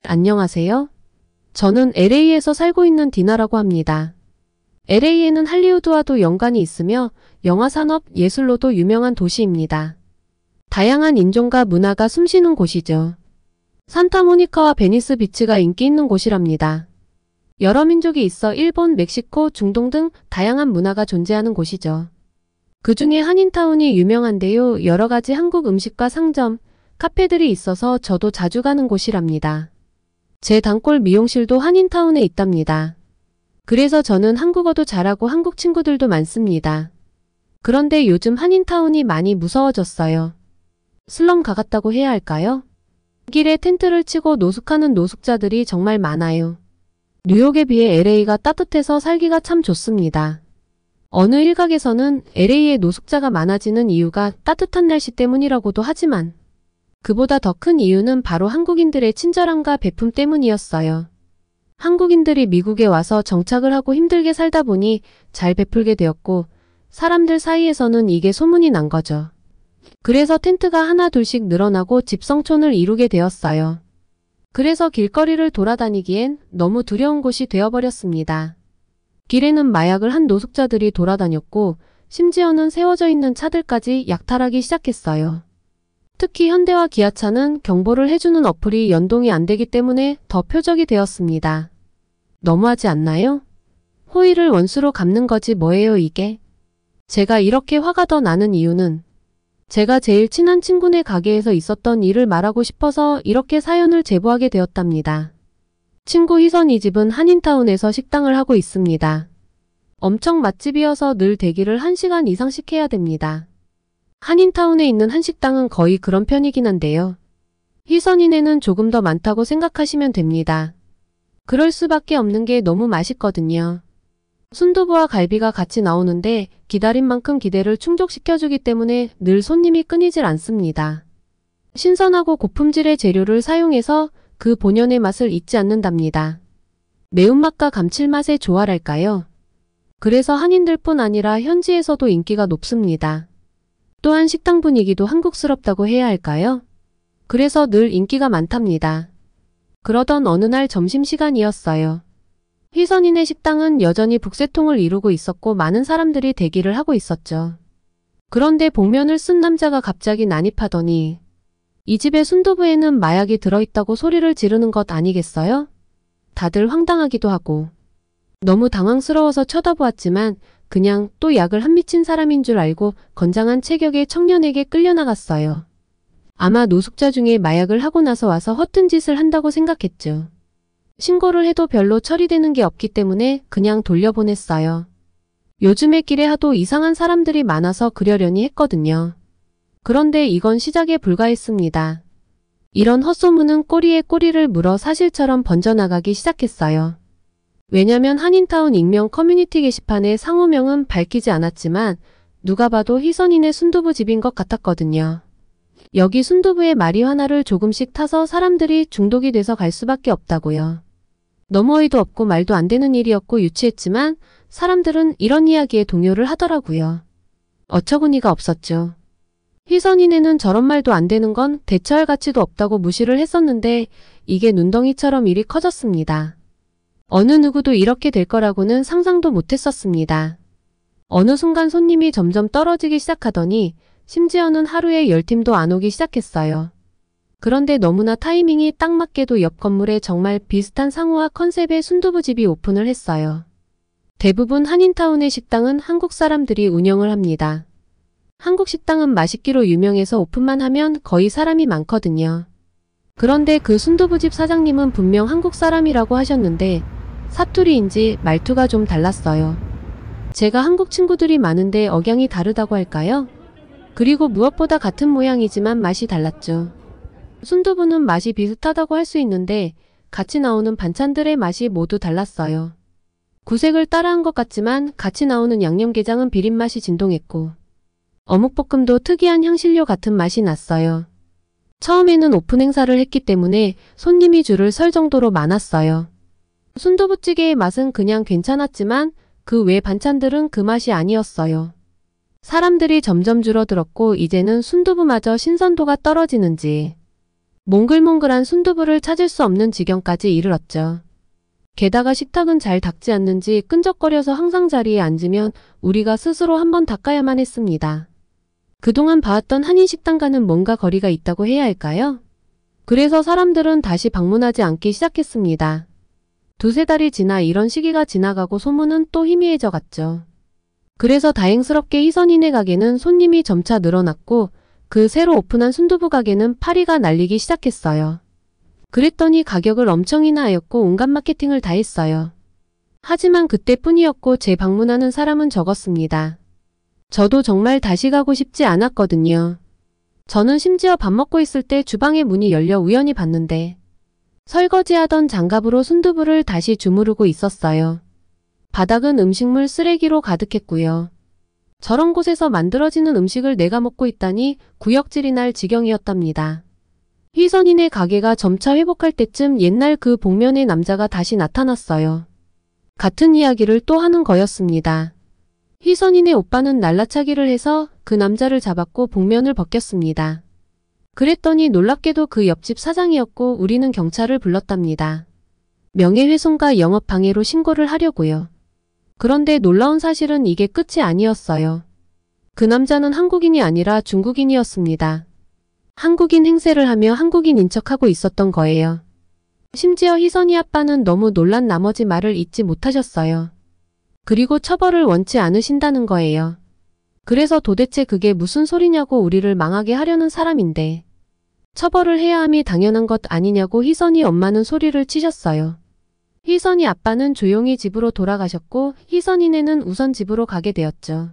안녕하세요. 저는 LA에서 살고 있는 디나라고 합니다. LA에는 할리우드와도 연관이 있으며 영화 산업, 예술로도 유명한 도시입니다. 다양한 인종과 문화가 숨쉬는 곳이죠. 산타모니카와 베니스 비치가 인기 있는 곳이랍니다. 여러 민족이 있어 일본, 멕시코, 중동 등 다양한 문화가 존재하는 곳이죠. 그 중에 한인타운이 유명한데요. 여러 가지 한국 음식과 상점, 카페들이 있어서 저도 자주 가는 곳이랍니다. 제 단골 미용실도 한인타운에 있답니다. 그래서 저는 한국어도 잘하고 한국 친구들도 많습니다. 그런데 요즘 한인타운이 많이 무서워졌어요. 슬럼 가갔다고 해야 할까요? 길에 텐트를 치고 노숙하는 노숙자들이 정말 많아요. 뉴욕에 비해 LA가 따뜻해서 살기가 참 좋습니다. 어느 일각에서는 LA에 노숙자가 많아지는 이유가 따뜻한 날씨 때문이라고도 하지만 그보다 더 큰 이유는 바로 한국인들의 친절함과 베품 때문이었어요. 한국인들이 미국에 와서 정착을 하고 힘들게 살다 보니 잘 베풀게 되었고 사람들 사이에서는 이게 소문이 난 거죠. 그래서 텐트가 하나 둘씩 늘어나고 집성촌을 이루게 되었어요. 그래서 길거리를 돌아다니기엔 너무 두려운 곳이 되어버렸습니다. 길에는 마약을 한 노숙자들이 돌아다녔고 심지어는 세워져 있는 차들까지 약탈하기 시작했어요. 특히 현대와 기아차는 경보를 해주는 어플이 연동이 안 되기 때문에 더 표적이 되었습니다. 너무하지 않나요? 호의를 원수로 갚는 거지 뭐예요 이게? 제가 이렇게 화가 더 나는 이유는 제가 제일 친한 친구네 가게에서 있었던 일을 말하고 싶어서 이렇게 사연을 제보하게 되었답니다. 친구 희선이 집은 한인타운에서 식당을 하고 있습니다. 엄청 맛집이어서 늘 대기를 1시간 이상씩 해야 됩니다. 한인타운에 있는 한식당은 거의 그런 편이긴 한데요. 희선이네는 조금 더 많다고 생각하시면 됩니다. 그럴 수밖에 없는 게 너무 맛있거든요. 순두부와 갈비가 같이 나오는데 기다린 만큼 기대를 충족시켜주기 때문에 늘 손님이 끊이질 않습니다. 신선하고 고품질의 재료를 사용해서 그 본연의 맛을 잊지 않는답니다. 매운맛과 감칠맛의 조화랄까요? 그래서 한인들뿐 아니라 현지에서도 인기가 높습니다. 또한 식당 분위기도 한국스럽다고 해야 할까요? 그래서 늘 인기가 많답니다. 그러던 어느 날 점심시간이었어요. 희선이네 식당은 여전히 북새통을 이루고 있었고 많은 사람들이 대기를 하고 있었죠. 그런데 복면을 쓴 남자가 갑자기 난입하더니 이 집의 순두부에는 마약이 들어있다고 소리를 지르는 것 아니겠어요? 다들 황당하기도 하고 너무 당황스러워서 쳐다보았지만 그냥 또 약을 한 미친 사람인 줄 알고 건장한 체격의 청년에게 끌려나갔어요. 아마 노숙자 중에 마약을 하고 나서 와서 허튼 짓을 한다고 생각했죠. 신고를 해도 별로 처리되는 게 없기 때문에 그냥 돌려보냈어요. 요즘에 길에 하도 이상한 사람들이 많아서 그러려니 했거든요. 그런데 이건 시작에 불과했습니다. 이런 헛소문은 꼬리에 꼬리를 물어 사실처럼 번져나가기 시작했어요. 왜냐면 한인타운 익명 커뮤니티 게시판에 상호명은 밝히지 않았지만 누가 봐도 희선이네 순두부집인 것 같았거든요. 여기 순두부에 마리화나를 조금씩 타서 사람들이 중독이 돼서 갈 수밖에 없다고요. 너무 어이도 없고 말도 안 되는 일이었고 유치했지만 사람들은 이런 이야기에 동요를 하더라고요. 어처구니가 없었죠. 희선이네는 저런 말도 안 되는 건 대처할 가치도 없다고 무시를 했었는데 이게 눈덩이처럼 일이 커졌습니다. 어느 누구도 이렇게 될 거라고는 상상도 못했었습니다. 어느 순간 손님이 점점 떨어지기 시작하더니 심지어는 하루에 10팀도 안 오기 시작했어요. 그런데 너무나 타이밍이 딱 맞게도 옆 건물에 정말 비슷한 상호와 컨셉의 순두부집이 오픈을 했어요. 대부분 한인타운의 식당은 한국 사람들이 운영을 합니다. 한국 식당은 맛있기로 유명해서 오픈만 하면 거의 사람이 많거든요. 그런데 그 순두부집 사장님은 분명 한국 사람이라고 하셨는데 사투리인지 말투가 좀 달랐어요. 제가 한국 친구들이 많은데 억양이 다르다고 할까요? 그리고 무엇보다 같은 모양이지만 맛이 달랐죠. 순두부는 맛이 비슷하다고 할 수 있는데 같이 나오는 반찬들의 맛이 모두 달랐어요. 구색을 따라한 것 같지만 같이 나오는 양념게장은 비린맛이 진동했고 어묵볶음도 특이한 향신료 같은 맛이 났어요. 처음에는 오픈 행사를 했기 때문에 손님이 줄을 설 정도로 많았어요. 순두부찌개의 맛은 그냥 괜찮았지만 그 외 반찬들은 그 맛이 아니었어요. 사람들이 점점 줄어들었고 이제는 순두부마저 신선도가 떨어지는지 몽글몽글한 순두부를 찾을 수 없는 지경까지 이르렀죠. 게다가 식탁은 잘 닦지 않는지 끈적거려서 항상 자리에 앉으면 우리가 스스로 한번 닦아야만 했습니다. 그동안 봐왔던 한인식당과는 뭔가 거리가 있다고 해야 할까요? 그래서 사람들은 다시 방문하지 않기 시작했습니다. 두세 달이 지나 이런 시기가 지나가고 소문은 또 희미해져 갔죠. 그래서 다행스럽게 희선이네 가게는 손님이 점차 늘어났고 그 새로 오픈한 순두부 가게는 파리가 날리기 시작했어요. 그랬더니 가격을 엄청 인하하였고 온갖 마케팅을 다 했어요. 하지만 그때뿐이었고 제 방문하는 사람은 적었습니다. 저도 정말 다시 가고 싶지 않았거든요. 저는 심지어 밥 먹고 있을 때 주방의 문이 열려 우연히 봤는데 설거지하던 장갑으로 순두부를 다시 주무르고 있었어요. 바닥은 음식물 쓰레기로 가득했고요. 저런 곳에서 만들어지는 음식을 내가 먹고 있다니 구역질이 날 지경이었답니다. 희선이네 가게가 점차 회복할 때쯤 옛날 그 복면의 남자가 다시 나타났어요. 같은 이야기를 또 하는 거였습니다. 희선이네 오빠는 날라차기를 해서 그 남자를 잡았고 복면을 벗겼습니다. 그랬더니 놀랍게도 그 옆집 사장이었고 우리는 경찰을 불렀답니다. 명예훼손과 영업방해로 신고를 하려고요. 그런데 놀라운 사실은 이게 끝이 아니었어요. 그 남자는 한국인이 아니라 중국인이었습니다. 한국인 행세를 하며 한국인 인척하고 있었던 거예요. 심지어 희선이 아빠는 너무 놀란 나머지 말을 잇지 못하셨어요. 그리고 처벌을 원치 않으신다는 거예요. 그래서 도대체 그게 무슨 소리냐고 우리를 망하게 하려는 사람인데 처벌을 해야 함이 당연한 것 아니냐고 희선이 엄마는 소리를 치셨어요. 희선이 아빠는 조용히 집으로 돌아가셨고 희선이네는 우선 집으로 가게 되었죠.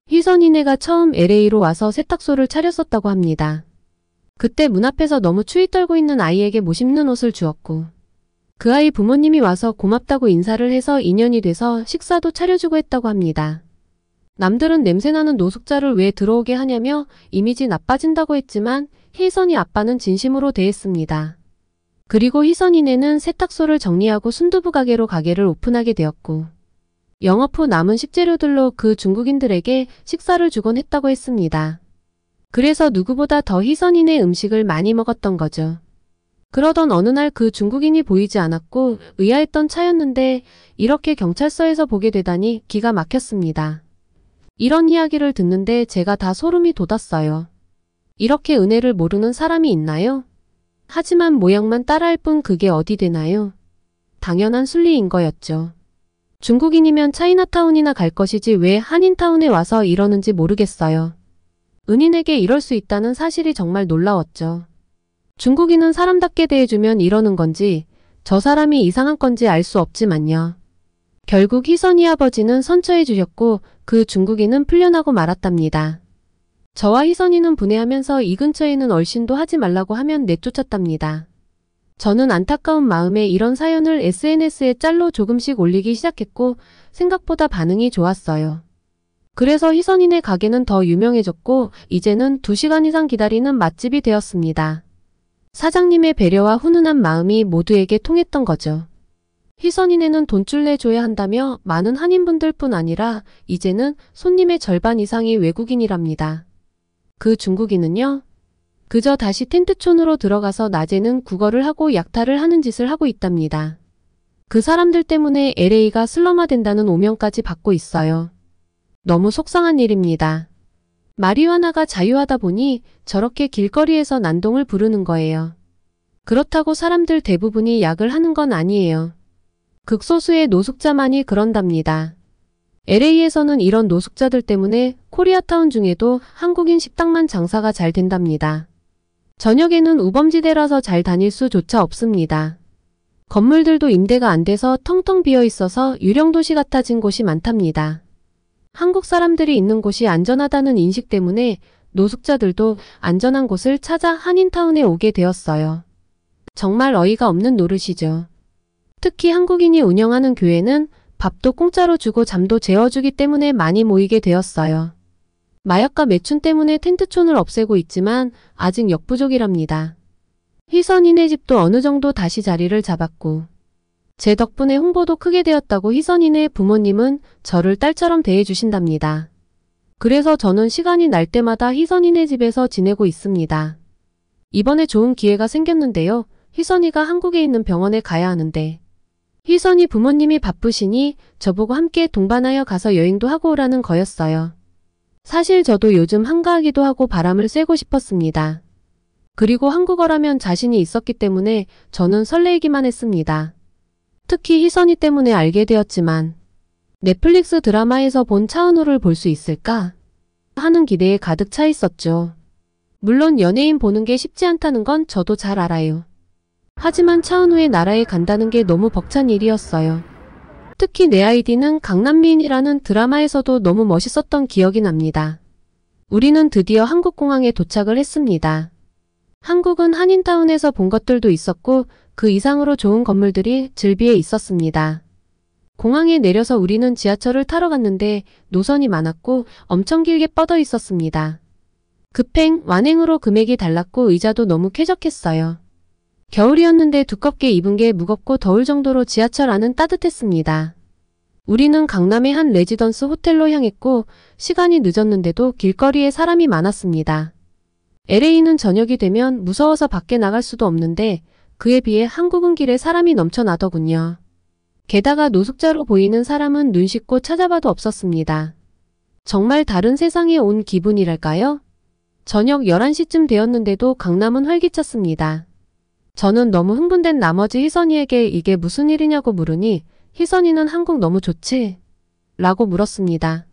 희선이네가 처음 LA로 와서 세탁소를 차렸었다고 합니다. 그때 문 앞에서 너무 추위 떨고 있는 아이에게 못 입는 옷을 주었고 그 아이 부모님이 와서 고맙다고 인사를 해서 인연이 돼서 식사도 차려주고 했다고 합니다. 남들은 냄새나는 노숙자를 왜 들어오게 하냐며 이미지 나빠진다고 했지만 희선이 아빠는 진심으로 대했습니다. 그리고 희선이네는 세탁소를 정리하고 순두부 가게로 가게를 오픈하게 되었고 영업 후 남은 식재료들로 그 중국인들에게 식사를 주곤 했다고 했습니다. 그래서 누구보다 더 희선이네 음식을 많이 먹었던 거죠. 그러던 어느 날 그 중국인이 보이지 않았고 의아했던 차였는데 이렇게 경찰서에서 보게 되다니 기가 막혔습니다. 이런 이야기를 듣는데 제가 다 소름이 돋았어요. 이렇게 은혜를 모르는 사람이 있나요? 하지만 모양만 따라할 뿐 그게 어디 되나요? 당연한 순리인 거였죠. 중국인이면 차이나타운이나 갈 것이지 왜 한인타운에 와서 이러는지 모르겠어요. 은인에게 이럴 수 있다는 사실이 정말 놀라웠죠. 중국인은 사람답게 대해주면 이러는 건지 저 사람이 이상한 건지 알 수 없지만요. 결국 희선이 아버지는 선처해 주셨고 그 중국인은 풀려나고 말았답니다. 저와 희선이는 분해하면서 이 근처에는 얼씬도 하지 말라고 하면 내쫓았답니다. 저는 안타까운 마음에 이런 사연을 SNS에 짤로 조금씩 올리기 시작했고 생각보다 반응이 좋았어요. 그래서 희선이네 가게는 더 유명해졌고 이제는 2시간 이상 기다리는 맛집이 되었습니다. 사장님의 배려와 훈훈한 마음이 모두에게 통했던 거죠. 희선이네는 돈줄 내줘야 한다며 많은 한인분들 뿐 아니라 이제는 손님의 절반 이상이 외국인이랍니다. 그 중국인은요? 그저 다시 텐트촌으로 들어가서 낮에는 구걸을 하고 약탈을 하는 짓을 하고 있답니다. 그 사람들 때문에 LA가 슬럼화된다는 오명까지 받고 있어요. 너무 속상한 일입니다. 마리화나가 자유하다 보니 저렇게 길거리에서 난동을 부르는 거예요. 그렇다고 사람들 대부분이 약을 하는 건 아니에요. 극소수의 노숙자만이 그런답니다. LA에서는 이런 노숙자들 때문에 코리아타운 중에도 한국인 식당만 장사가 잘 된답니다. 저녁에는 우범지대라서 잘 다닐 수조차 없습니다. 건물들도 임대가 안 돼서 텅텅 비어 있어서 유령도시 같아진 곳이 많답니다. 한국 사람들이 있는 곳이 안전하다는 인식 때문에 노숙자들도 안전한 곳을 찾아 한인타운에 오게 되었어요. 정말 어이가 없는 노릇이죠. 특히 한국인이 운영하는 교회는 밥도 공짜로 주고 잠도 재워주기 때문에 많이 모이게 되었어요. 마약과 매춘 때문에 텐트촌을 없애고 있지만 아직 역부족이랍니다. 희선이네 집도 어느 정도 다시 자리를 잡았고 제 덕분에 홍보도 크게 되었다고 희선이네 부모님은 저를 딸처럼 대해주신답니다. 그래서 저는 시간이 날 때마다 희선이네 집에서 지내고 있습니다. 이번에 좋은 기회가 생겼는데요. 희선이가 한국에 있는 병원에 가야 하는데 희선이 부모님이 바쁘시니 저보고 함께 동반하여 가서 여행도 하고 오라는 거였어요. 사실 저도 요즘 한가하기도 하고 바람을 쐬고 싶었습니다. 그리고 한국어라면 자신이 있었기 때문에 저는 설레이기만 했습니다. 특히 희선이 때문에 알게 되었지만 넷플릭스 드라마에서 본 차은우를 볼 수 있을까 하는 기대에 가득 차 있었죠. 물론 연예인 보는 게 쉽지 않다는 건 저도 잘 알아요. 하지만 차은우의 나라에 간다는 게 너무 벅찬 일이었어요. 특히 내 아이디는 강남미인이라는 드라마에서도 너무 멋있었던 기억이 납니다. 우리는 드디어 한국공항에 도착을 했습니다. 한국은 한인타운에서 본 것들도 있었고 그 이상으로 좋은 건물들이 즐비해 있었습니다. 공항에 내려서 우리는 지하철을 타러 갔는데 노선이 많았고 엄청 길게 뻗어 있었습니다. 급행, 완행으로 금액이 달랐고 의자도 너무 쾌적했어요. 겨울이었는데 두껍게 입은 게 무겁고 더울 정도로 지하철 안은 따뜻했습니다. 우리는 강남의 한 레지던스 호텔로 향했고 시간이 늦었는데도 길거리에 사람이 많았습니다. LA는 저녁이 되면 무서워서 밖에 나갈 수도 없는데 그에 비해 한국은 길에 사람이 넘쳐나더군요. 게다가 노숙자로 보이는 사람은 눈 씻고 찾아봐도 없었습니다. 정말 다른 세상에 온 기분이랄까요? 저녁 11시쯤 되었는데도 강남은 활기찼습니다. 저는 너무 흥분된 나머지 희선이에게 이게 무슨 일이냐고 물으니 희선이는 한국 너무 좋지? 라고 물었습니다.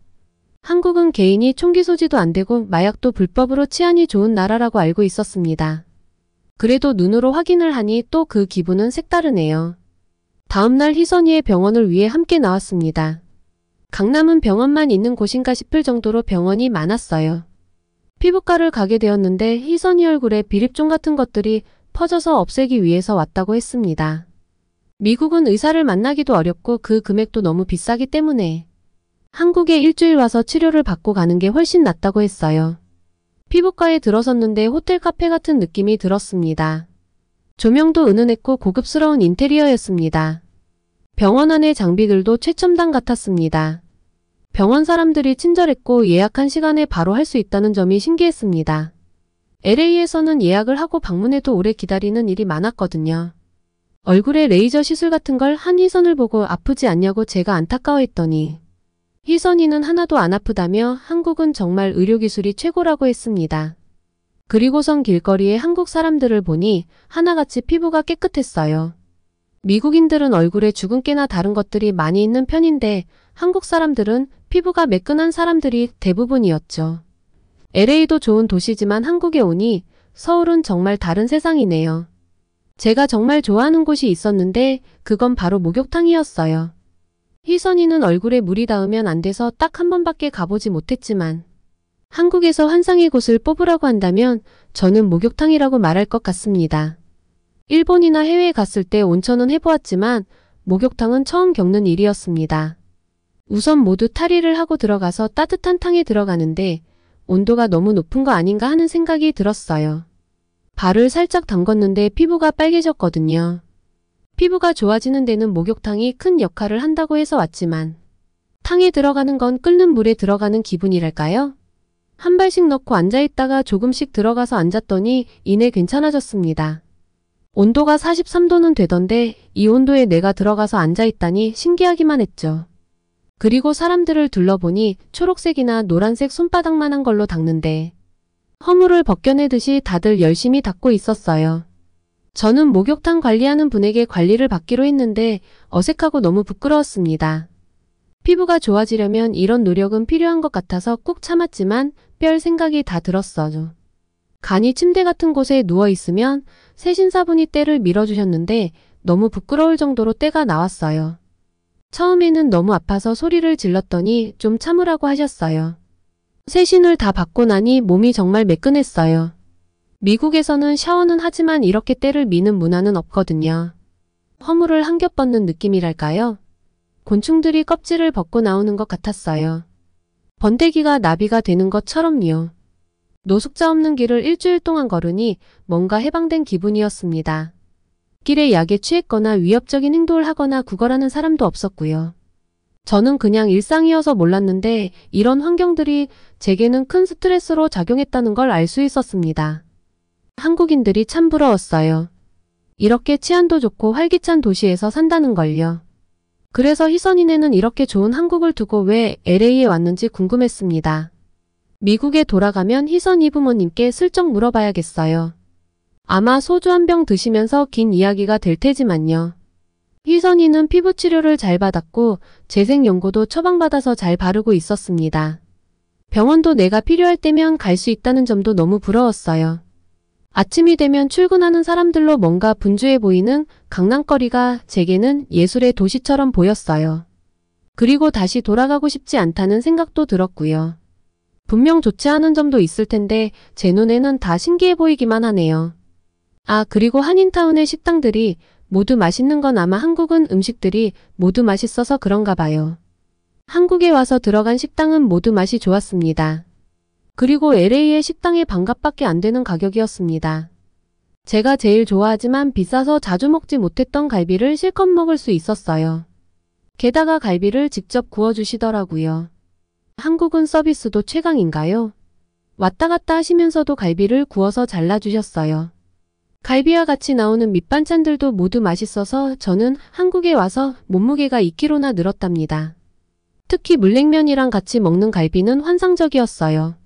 한국은 개인이 총기 소지도 안 되고 마약도 불법으로 치안이 좋은 나라라고 알고 있었습니다. 그래도 눈으로 확인을 하니 또 그 기분은 색다르네요. 다음날 희선이의 병원을 위해 함께 나왔습니다. 강남은 병원만 있는 곳인가 싶을 정도로 병원이 많았어요. 피부과를 가게 되었는데 희선이 얼굴에 비립종 같은 것들이 퍼져서 없애기 위해서 왔다고 했습니다. 미국은 의사를 만나기도 어렵고 그 금액도 너무 비싸기 때문에 한국에 일주일 와서 치료를 받고 가는 게 훨씬 낫다고 했어요. 피부과에 들어섰는데 호텔 카페 같은 느낌이 들었습니다. 조명도 은은했고 고급스러운 인테리어였습니다. 병원 안의 장비들도 최첨단 같았습니다. 병원 사람들이 친절했고 예약한 시간에 바로 할 수 있다는 점이 신기했습니다. LA에서는 예약을 하고 방문해도 오래 기다리는 일이 많았거든요. 얼굴에 레이저 시술 같은 걸 한 희선을 보고 아프지 않냐고 제가 안타까워했더니 희선이는 하나도 안 아프다며 한국은 정말 의료기술이 최고라고 했습니다. 그리고선 길거리에 한국 사람들을 보니 하나같이 피부가 깨끗했어요. 미국인들은 얼굴에 주근깨나 다른 것들이 많이 있는 편인데 한국 사람들은 피부가 매끈한 사람들이 대부분이었죠. LA도 좋은 도시지만 한국에 오니 서울은 정말 다른 세상이네요. 제가 정말 좋아하는 곳이 있었는데 그건 바로 목욕탕이었어요. 희선이는 얼굴에 물이 닿으면 안 돼서 딱 한 번밖에 가보지 못했지만 한국에서 환상의 곳을 뽑으라고 한다면 저는 목욕탕이라고 말할 것 같습니다. 일본이나 해외에 갔을 때 온천은 해보았지만 목욕탕은 처음 겪는 일이었습니다. 우선 모두 탈의를 하고 들어가서 따뜻한 탕에 들어가는데 온도가 너무 높은 거 아닌가 하는 생각이 들었어요. 발을 살짝 담궜는데 피부가 빨개졌거든요. 피부가 좋아지는 데는 목욕탕이 큰 역할을 한다고 해서 왔지만 탕에 들어가는 건 끓는 물에 들어가는 기분이랄까요? 한 발씩 넣고 앉아있다가 조금씩 들어가서 앉았더니 이내 괜찮아졌습니다. 온도가 43도는 되던데 이 온도에 내가 들어가서 앉아있다니 신기하기만 했죠. 그리고 사람들을 둘러보니 초록색이나 노란색 손바닥만한 걸로 닦는데 허물을 벗겨내듯이 다들 열심히 닦고 있었어요. 저는 목욕탕 관리하는 분에게 관리를 받기로 했는데 어색하고 너무 부끄러웠습니다. 피부가 좋아지려면 이런 노력은 필요한 것 같아서 꾹 참았지만 별 생각이 다 들었어요. 간이 침대 같은 곳에 누워있으면 세신사분이 때를 밀어주셨는데 너무 부끄러울 정도로 때가 나왔어요. 처음에는 너무 아파서 소리를 질렀더니 좀 참으라고 하셨어요. 세신을 다 받고 나니 몸이 정말 매끈했어요. 미국에서는 샤워는 하지만 이렇게 때를 미는 문화는 없거든요. 허물을 한 겹 벗는 느낌이랄까요? 곤충들이 껍질을 벗고 나오는 것 같았어요. 번데기가 나비가 되는 것처럼요. 노숙자 없는 길을 일주일 동안 걸으니 뭔가 해방된 기분이었습니다. 길에 약에 취했거나 위협적인 행동을 하거나 구걸하는 사람도 없었고요. 저는 그냥 일상이어서 몰랐는데 이런 환경들이 제게는 큰 스트레스로 작용했다는 걸 알 수 있었습니다. 한국인들이 참 부러웠어요. 이렇게 치안도 좋고 활기찬 도시에서 산다는 걸요. 그래서 희선이네는 이렇게 좋은 한국을 두고 왜 LA에 왔는지 궁금했습니다. 미국에 돌아가면 희선이 부모님께 슬쩍 물어봐야겠어요. 아마 소주 한 병 드시면서 긴 이야기가 될 테지만요. 희선이는 피부 치료를 잘 받았고 재생 연고도 처방받아서 잘 바르고 있었습니다. 병원도 내가 필요할 때면 갈 수 있다는 점도 너무 부러웠어요. 아침이 되면 출근하는 사람들로 뭔가 분주해 보이는 강남거리가 제게는 예술의 도시처럼 보였어요. 그리고 다시 돌아가고 싶지 않다는 생각도 들었고요. 분명 좋지 않은 점도 있을 텐데 제 눈에는 다 신기해 보이기만 하네요. 아, 그리고 한인타운의 식당들이 모두 맛있는 건 아마 한국은 음식들이 모두 맛있어서 그런가 봐요. 한국에 와서 들어간 식당은 모두 맛이 좋았습니다. 그리고 LA의 식당의 반값밖에 안 되는 가격이었습니다. 제가 제일 좋아하지만 비싸서 자주 먹지 못했던 갈비를 실컷 먹을 수 있었어요. 게다가 갈비를 직접 구워주시더라고요. 한국은 서비스도 최강인가요? 왔다 갔다 하시면서도 갈비를 구워서 잘라주셨어요. 갈비와 같이 나오는 밑반찬들도 모두 맛있어서 저는 한국에 와서 몸무게가 2kg나 늘었답니다. 특히 물냉면이랑 같이 먹는 갈비는 환상적이었어요.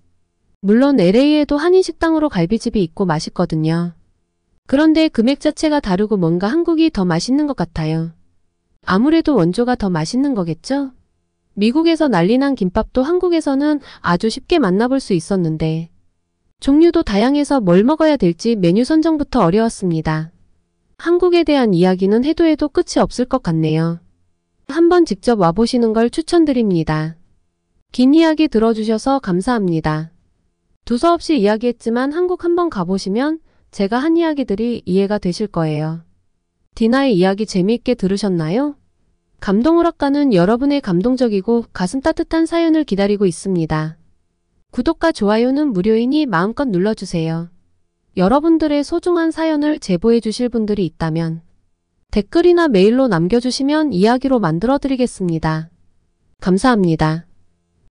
물론 LA에도 한인식당으로 갈비집이 있고 맛있거든요. 그런데 금액 자체가 다르고 뭔가 한국이 더 맛있는 것 같아요. 아무래도 원조가 더 맛있는 거겠죠? 미국에서 난리난 김밥도 한국에서는 아주 쉽게 만나볼 수 있었는데 종류도 다양해서 뭘 먹어야 될지 메뉴 선정부터 어려웠습니다. 한국에 대한 이야기는 해도 해도 끝이 없을 것 같네요. 한번 직접 와보시는 걸 추천드립니다. 긴 이야기 들어주셔서 감사합니다. 두서없이 이야기했지만 한국 한번 가보시면 제가 한 이야기들이 이해가 되실 거예요. 디나의 이야기 재미있게 들으셨나요? 감동오락가는 여러분의 감동적이고 가슴 따뜻한 사연을 기다리고 있습니다. 구독과 좋아요는 무료이니 마음껏 눌러주세요. 여러분들의 소중한 사연을 제보해 주실 분들이 있다면 댓글이나 메일로 남겨주시면 이야기로 만들어 드리겠습니다. 감사합니다.